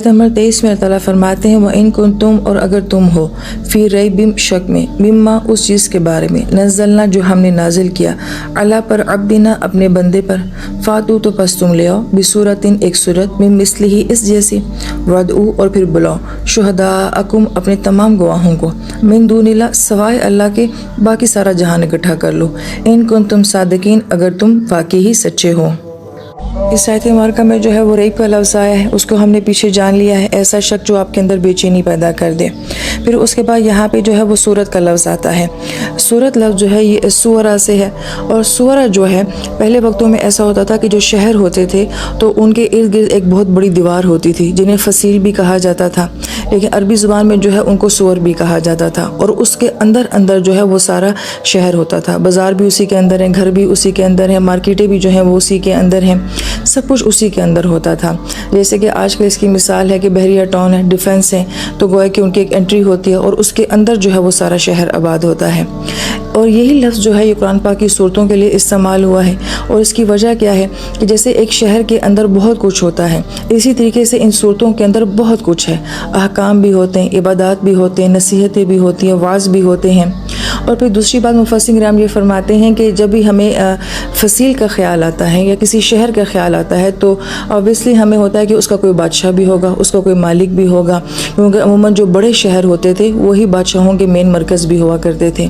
Number 23 में अल्लाह ताला फरमाते हैं, व इन कुन तुम, और अगर तुम हो, फ़ी रैबिम शक में, मिम्मा उस चीज़ के बारे में, नज़लना जो हमने नाजिल किया, अला पर अब्दिना अपने बंदे पर, फ़ातू तो पस तुम ले आओ, बिसूरतिन एक सूरत, मिन मिस्लिही इस जैसी, वदऊ और फिर बुलाओ, शुहदाअकुम अपने तमाम गवाहों को, मिन दूनिल्लाह सवाए अल्लाह के, बाकी सारा जहान इकट्ठा कर लो, इन कुन तुम सादिकीन अगर तुम वाकई ही सच्चे हो। इस आयत मुबारका में जो है वो रेप का लफ्ज़ आया है, उसको हमने पीछे जान लिया है, ऐसा शक जो आपके अंदर बेचैनी पैदा कर दे। फिर उसके बाद यहाँ पे जो है वो सूरत का लफ्ज़ आता है। सूरत लफ्ज़ जो है ये सुवरा से है, और सुवरा जो है पहले वक्तों में ऐसा होता था कि जो शहर होते थे तो उनके इर्द गिर्द एक बहुत बड़ी दीवार होती थी जिन्हें फसील भी कहा जाता था, लेकिन अरबी ज़ुबान में जो है उनको सुवर भी कहा जाता था, और उसके अंदर अंदर जो है वो सारा शहर होता था, बाज़ार भी उसी के अंदर हैं, घर भी उसी के अंदर हैं, मार्केटें भी जो हैं वो उसी के अंदर हैं, सब कुछ उसी के अंदर होता था। जैसे कि आजकल इसकी मिसाल है कि बहरिया टाउन है, डिफेंस है, तो गोया कि उनकी एक एंट्री होती है और उसके अंदर जो है वो सारा शहर आबाद होता है। और यही लफ्ज़ जो है ये कुरान पाक की सूरतों के लिए इस्तेमाल हुआ है, और इसकी वजह क्या है कि जैसे एक शहर के अंदर बहुत कुछ होता है, इसी तरीके से इन सूरतों के अंदर बहुत कुछ है, अहकाम भी होते हैं, इबादत भी होते हैं, नसीहतें भी होती हैं, वाज़ भी होते हैं। और फिर दूसरी बात मुफस्सिर किराम ये फरमाते हैं कि जब भी हमें फसील का ख्याल आता है या किसी शहर का ख्याल आता है तो ऑब्वियसली हमें होता है कि उसका कोई बादशाह भी होगा, उसका कोई मालिक भी होगा, क्योंकि अमूमन जो बड़े शहर होते थे वही बादशाहों के मेन मरकज़ भी हुआ करते थे।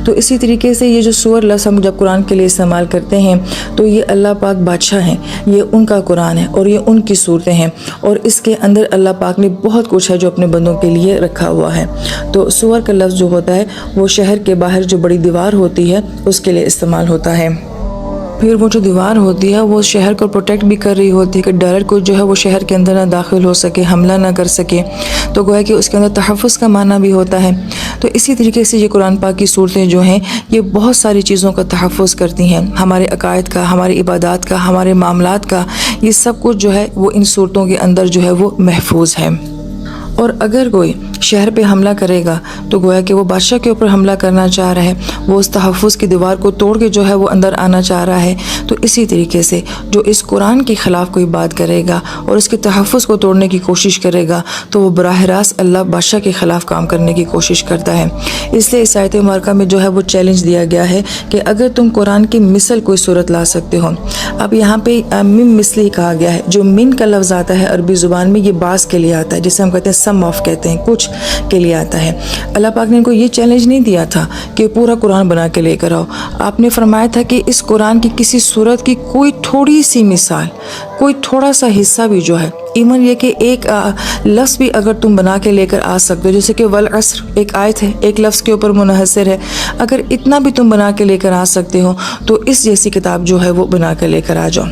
तो इसी तरीके से ये जो सूर लफ्ज़ हम जब कुरान के लिए इस्तेमाल करते हैं तो ये अल्लाह पाक बादशाह हैं, ये उनका कुरान है और ये उनकी सूरतें हैं, और इसके अंदर अल्लाह पाक ने बहुत कुछ है जो अपने बंदों के लिए रखा हुआ है। तो सूर का लफ्ज़ जो होता है वो शहर के बाहर जो बड़ी दीवार होती है उसके लिए इस्तेमाल होता है। फिर वो जो दीवार होती है वो शहर को प्रोटेक्ट भी कर रही होती है कि डायरेक्ट कोई जो है वो शहर के अंदर ना दाखिल हो सके, हमला ना कर सके, तो गोया कि उसके अंदर तहफ़्फ़ुज़ का माना भी होता है। तो इसी तरीके से ये कुरान पाक की सूरतें जो हैं ये बहुत सारी चीज़ों का तहफ़्फ़ुज़ करती हैं, हमारे अकायद का, हमारी इबादत का, हमारे मामलात का, ये सब कुछ जो है वो इन सूरतों के अंदर जो है वो महफूज है। और अगर कोई शहर पे हमला करेगा तो गोया कि वो बादशाह के ऊपर हमला करना चाह रहा है, वो उस तहफ़्फ़ुज़ की दीवार को तोड़ के जो है वो अंदर आना चाह रहा है। तो इसी तरीके से जो इस कुरान के ख़िलाफ़ कोई बात करेगा और इसके तहफ़्फ़ुज़ को तोड़ने की कोशिश करेगा तो वो बराह रास्त अल्लाह बादशाह के ख़िलाफ़ काम करने की कोशिश करता है। इसलिए इस आयत मुबारका में जो है वो चैलेंज दिया गया है कि अगर तुम कुरान की मिसल कोई सूरत ला सकते हो। अब यहाँ पे मिम मिसली कहा गया है, जो मिन का लफ्ज़ आता है अरबी ज़ुबान में ये बास के लिए आता है, जिसे हम कहते हैं सम ऑफ कहते हैं, कुछ के लिए आता है। अल्लाह पाक ने इनको ये चैलेंज नहीं दिया था कि पूरा कुरान बना के लेकर आओ, आपने फरमाया था कि इस कुरान की किसी सूरत की कोई थोड़ी सी मिसाल, कोई थोड़ा सा हिस्सा भी जो है, इवन ये कि एक लफ्ज़ भी अगर तुम बना के लेकर आ सकते हो, जैसे कि वल अस्र एक आयत है, एक लफ्ज़ के ऊपर मुनहसर है, अगर इतना भी तुम बना के लेकर आ सकते हो तो इस जैसी किताब जो है वो बना के लेकर आ जाओ।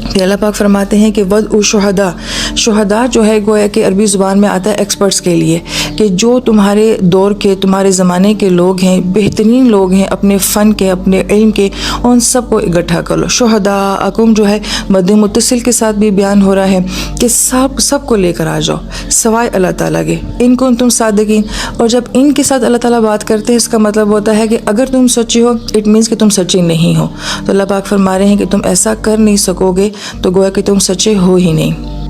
फिर अल्लाह पाक फरमाते हैं कि वद उ शुहदा, शुहदा जो है गोया कि अरबी ज़ुबान में आता है एक्सपर्ट्स के लिए, कि जो तुम्हारे दौर के, तुम्हारे ज़माने के लोग हैं, बेहतरीन लोग हैं अपने फ़न के, अपने इल्म के, उन सब को इकट्ठा कर लो। शुहदा अकुम जो है मद मुत्तसिल के साथ भी बयान हो रहा है कि सब को लेकर आ जाओ सवाए अल्लाह ताला के, इनको तुम सादिकीन। और जब इनके साथ अल्लाह ताला बात करते हैं इसका मतलब होता है कि अगर तुम सच्चे हो इट मीन्स कि तुम सच्चे नहीं हो। तो अल्लाह पाक फरमा रहे हैं कि तुम ऐसा कर नहीं सकोगे तो गोया कि तुम सच्चे हो ही नहीं।